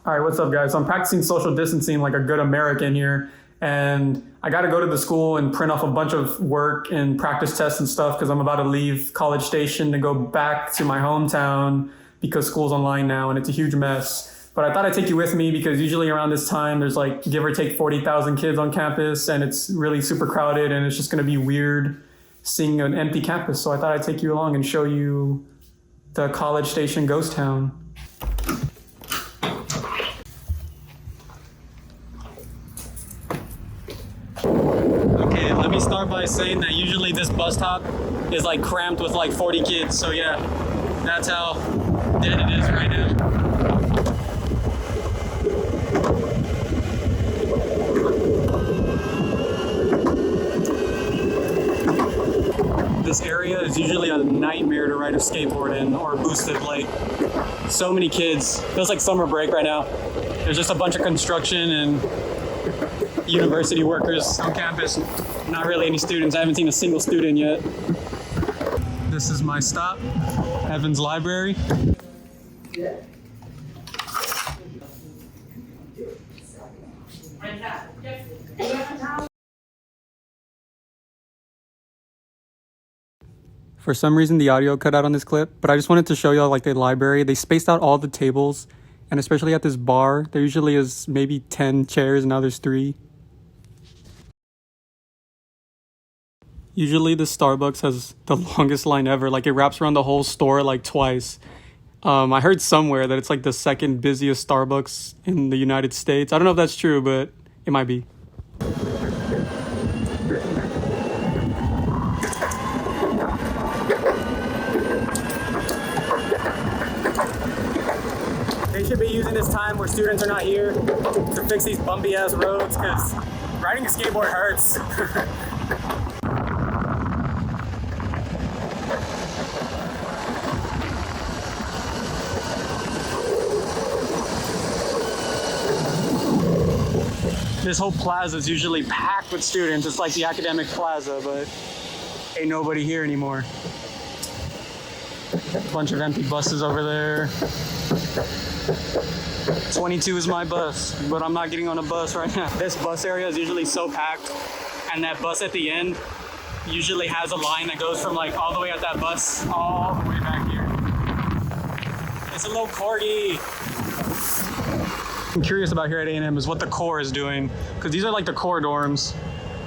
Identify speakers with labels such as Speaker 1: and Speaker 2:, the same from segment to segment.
Speaker 1: All right, what's up, guys? So I'm practicing social distancing like a good American here, and I got to go to the school and print off a bunch of work and practice tests and stuff because I'm about to leave College Station to go back to my hometown because school's online now and it's a huge mess. But I thought I'd take you with me because usually around this time, there's like give or take 40,000 kids on campus, and it's really super crowded, and it's just going to be weird seeing an empty campus. So I thought I'd take you along and show you the College Station ghost town. Okay, let me start by saying that usually this bus stop is like cramped with like 40 kids. So yeah, that's how dead it is right now. This area is usually a nightmare to ride a skateboard in or boosted. Like so many kids. Feels like summer break right now. There's just a bunch of construction and university workers on campus. Not really any students. I haven't seen a single student yet. This is my stop, Evans Library. For some reason, the audio cut out on this clip, but I just wanted to show y'all like the library. They spaced out all the tables, and especially at this bar, there usually is maybe 10 chairs, and now there's 3. Usually the Starbucks has the longest line ever. Like it wraps around the whole store like twice. I heard somewhere that it's like the second busiest Starbucks in the United States. I don't know if that's true, but it might be. They should be using this time where students are not here to fix these bumpy ass roads because riding a skateboard hurts. This whole plaza is usually packed with students. It's like the academic plaza, but ain't nobody here anymore. Bunch of empty buses over there. 22 is my bus, but I'm not getting on a bus right now. This bus area is usually so packed, and that bus at the end usually has a line that goes from like all the way at that bus all the way back here. It's a little corgi. I'm curious about here at A&M is what the core is doing, because these are like the core dorms,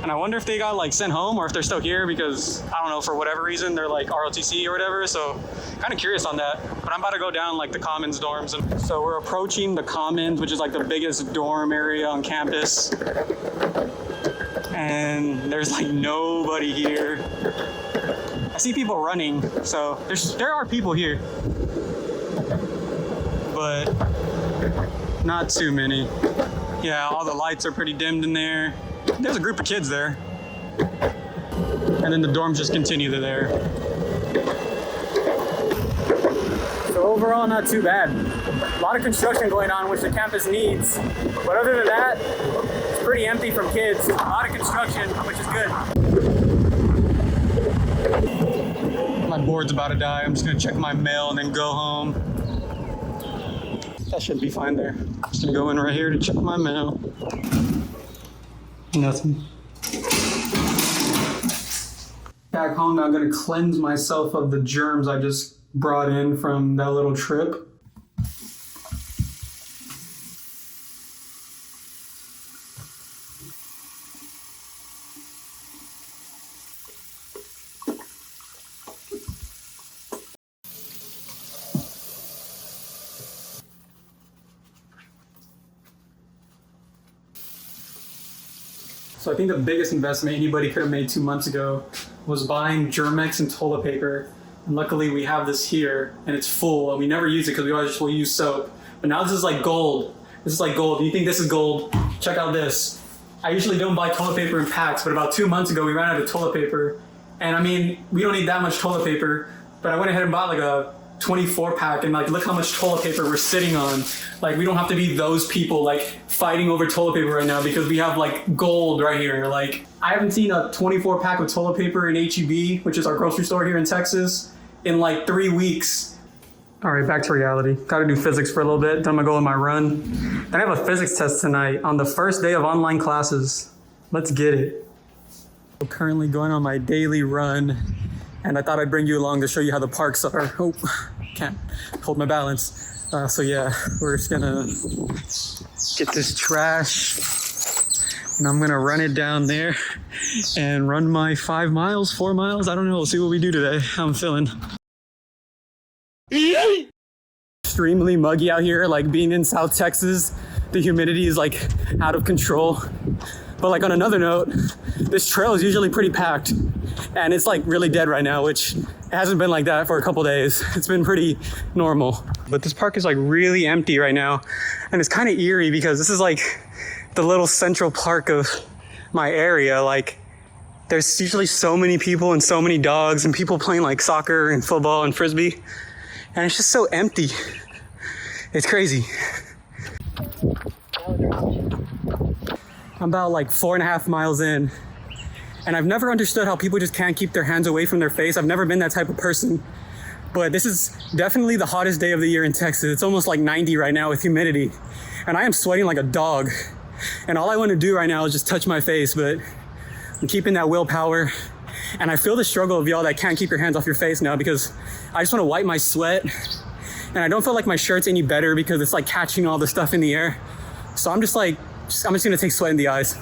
Speaker 1: and I wonder if they got like sent home or if they're still here because I don't know, for whatever reason they're like ROTC or whatever. So kind of curious on that, but I'm about to go down like the Commons dorms. And so we're approaching the Commons, which is like the biggest dorm area on campus, and there's like nobody here. I see people running, so there are people here, but not too many. Yeah, all the lights are pretty dimmed in there. There's a group of kids there. And then the dorms just continue to there. So overall, not too bad. A lot of construction going on, which the campus needs. But other than that, it's pretty empty from kids. A lot of construction, which is good. My board's about to die. I'm just gonna check my mail and then go home. That should be fine there. Just gonna go in right here to check my mail. Nothing. Back home now, I'm gonna cleanse myself of the germs I just brought in from that little trip. So I think the biggest investment anybody could have made 2 months ago was buying Germex and toilet paper. And luckily we have this here and it's full, and we never use it because we always just will use soap. But now this is like gold. This is like gold. Do you think this is gold? Check out this. I usually don't buy toilet paper in packs, but about 2 months ago we ran out of toilet paper. And I mean, we don't need that much toilet paper, but I went ahead and bought like a 24 pack, and like look how much toilet paper we're sitting on. Like we don't have to be those people like fighting over toilet paper right now because we have like gold right here. Like I haven't seen a 24 pack of toilet paper in HEB, which is our grocery store here in Texas, in like 3 weeks. All right, back to reality. Got to do physics for a little bit. Then I'm gonna go on my run. Then I have a physics test tonight on the first day of online classes. Let's get it. I'm currently going on my daily run, and I thought I'd bring you along to show you how the parks are. Oh, can't hold my balance. So yeah, we're just gonna get this trash, and I'm gonna run it down there and run my 5 miles, 4 miles. I don't know. We'll see what we do today. How I'm feeling. Extremely muggy out here, like being in South Texas, the humidity is like out of control. But like on another note, this trail is usually pretty packed and it's like really dead right now, which hasn't been like that for a couple days. It's been pretty normal. But this park is like really empty right now, and it's kind of eerie because this is like the little central park of my area. Like there's usually so many people and so many dogs and people playing like soccer and football and frisbee. And it's just so empty. It's crazy. I'm about like 4.5 miles in, and I've never understood how people just can't keep their hands away from their face. I've never been that type of person, but this is definitely the hottest day of the year in Texas. It's almost like 90 right now with humidity, and I am sweating like a dog. And all I want to do right now is just touch my face, but I'm keeping that willpower. And I feel the struggle of y'all that can't keep your hands off your face now, because I just want to wipe my sweat. And I don't feel like my shirt's any better because it's like catching all the stuff in the air. So I'm just like, I'm just gonna take sweat in the eyes.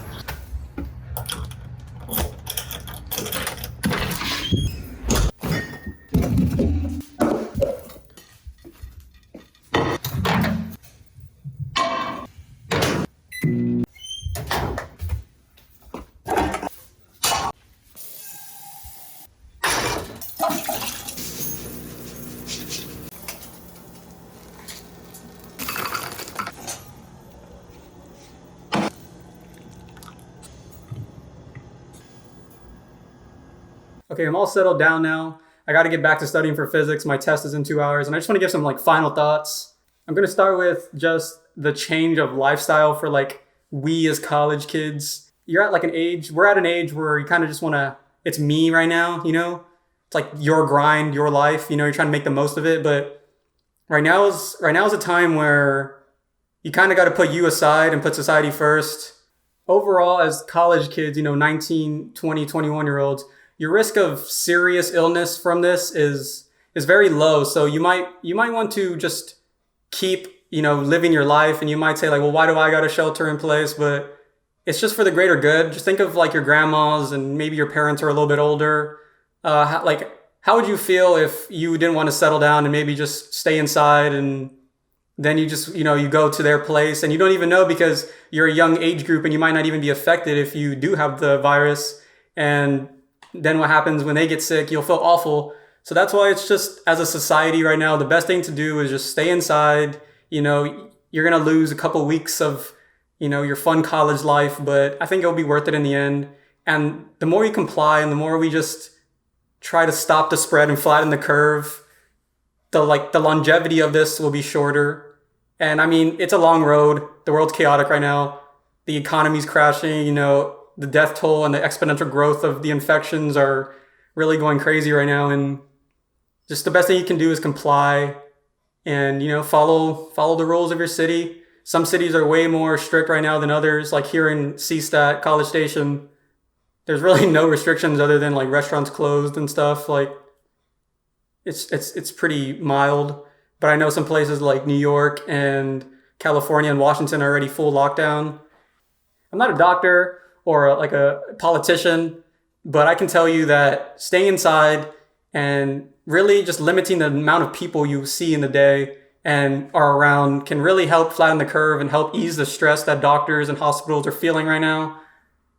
Speaker 1: Okay, I'm all settled down now. I got to get back to studying for physics. My test is in 2 hours, and I just want to give some like final thoughts. I'm going to start with just the change of lifestyle for like we as college kids. You're at like an age, we're at an age where you kind of just want to, it's me right now, you know? It's like your grind, your life, you know, you're trying to make the most of it. But right now is a time where you kind of got to put you aside and put society first. Overall, as college kids, you know, 19, 20, 21-year-olds, your risk of serious illness from this is very low. So you might want to just keep, you know, living your life, and you might say like, well, why do I got a shelter in place? But it's just for the greater good. Just think of like your grandmas, and maybe your parents are a little bit older. How would you feel if you didn't want to settle down and maybe just stay inside, and then you just, you know, you go to their place and you don't even know because you're a young age group and you might not even be affected if you do have the virus. And then what happens when they get sick? You'll feel awful. So that's why it's just, as a society right now, the best thing to do is just stay inside. You know, you're going to lose a couple weeks of, you know, your fun college life, but I think it'll be worth it in the end. And the more you comply and the more we just try to stop the spread and flatten the curve, the longevity of this will be shorter. And I mean, it's a long road. The world's chaotic right now. The economy's crashing, you know, the death toll and the exponential growth of the infections are really going crazy right now. And just the best thing you can do is comply and, you know, follow the rules of your city. Some cities are way more strict right now than others. Like here in CSTAT, College Station, there's really no restrictions other than like restaurants closed and stuff. Like it's pretty mild. But I know some places like New York and California and Washington are already full lockdown. I'm not a doctor or like a politician, but I can tell you that staying inside and really just limiting the amount of people you see in the day and are around can really help flatten the curve and help ease the stress that doctors and hospitals are feeling right now.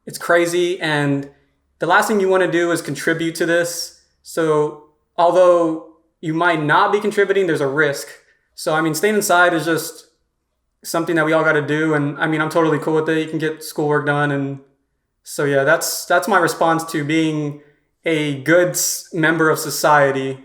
Speaker 1: It's crazy, and the last thing you want to do is contribute to this. So although you might not be contributing, there's a risk. So I mean, staying inside is just something that we all got to do, and I mean, I'm totally cool with it. You can get schoolwork done, and so yeah, that's my response to being a good member of society.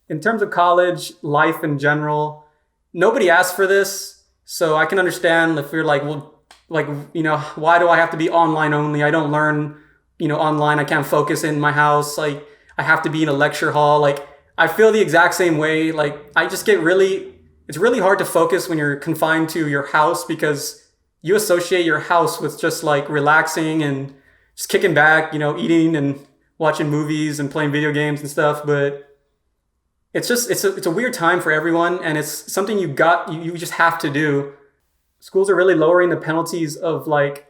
Speaker 1: In terms of college life in general, nobody asked for this, so I can understand if you're like, well, like, you know, why do I have to be online only? I don't learn, you know, online. I can't focus in my house. Like, I have to be in a lecture hall. Like, I feel the exact same way. Like I just get it's really hard to focus when you're confined to your house because you associate your house with just like relaxing and just kicking back, eating and watching movies and playing video games and stuff. But it's a weird time for everyone, and it's something you just have to do. Schools are really lowering the penalties of like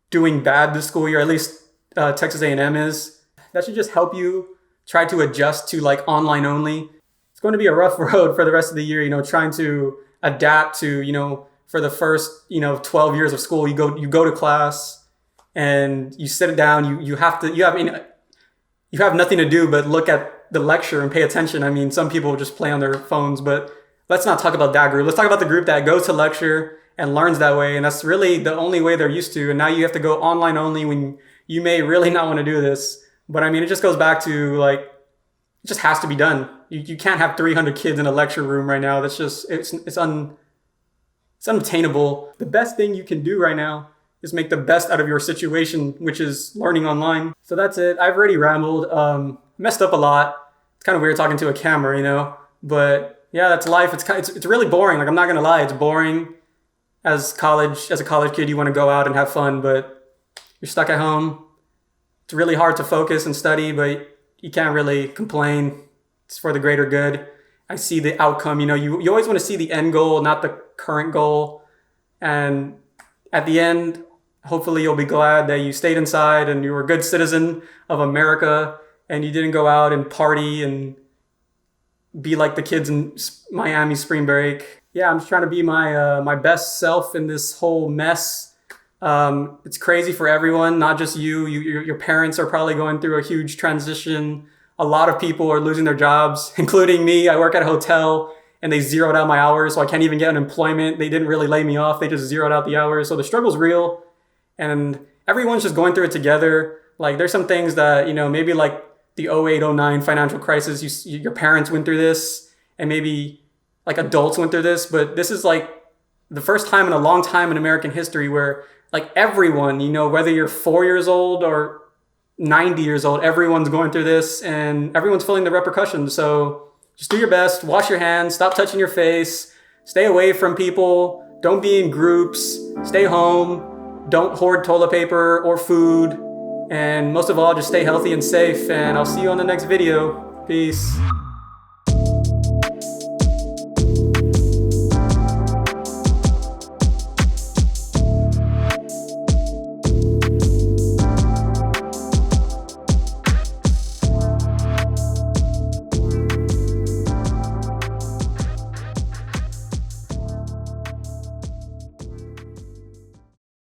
Speaker 1: doing bad this school year. At least Texas A&M is. That should just help you try to adjust to like online only. It's going to be a rough road for the rest of the year, trying to adapt to, for the first, 12 years of school, you go to class and you sit down, you have nothing to do but look at the lecture and pay attention. I mean, some people just play on their phones, but let's not talk about that group. Let's talk about the group that goes to lecture and learns that way. And that's really the only way they're used to. And now you have to go online only when you may really not want to do this. But I mean, it just goes back to like, it just has to be done. You can't have 300 kids in a lecture room right now. That's just, it's unattainable. The best thing you can do right now is make the best out of your situation, which is learning online. So that's it. I've already rambled, messed up a lot. It's kind of weird talking to a camera, but yeah, that's life. It's really boring. Like, I'm not gonna lie. It's boring. As a college kid, you want to go out and have fun, but you're stuck at home. It's really hard to focus and study, but you can't really complain. It's for the greater good. I see the outcome. You always want to see the end goal, not the current goal. And at the end, hopefully you'll be glad that you stayed inside and you were a good citizen of America and you didn't go out and party and be like the kids in Miami spring break. Yeah, I'm just trying to be my best self in this whole mess. It's crazy for everyone, not just you. Your parents are probably going through a huge transition. A lot of people are losing their jobs, including me. I work at a hotel and they zeroed out my hours, so I can't even get unemployment. They didn't really lay me off. They just zeroed out the hours. So the struggle's real and everyone's just going through it together. Like there's some things that, maybe like the 08-09 financial crisis, your parents went through this and maybe like adults went through this, but this is like the first time in a long time in American history where like everyone, whether you're 4 years old or 90 years old, everyone's going through this and everyone's feeling the repercussions. So just do your best, wash your hands, stop touching your face, stay away from people, don't be in groups, stay home, don't hoard toilet paper or food, and most of all, just stay healthy and safe. And I'll see you on the next video. Peace.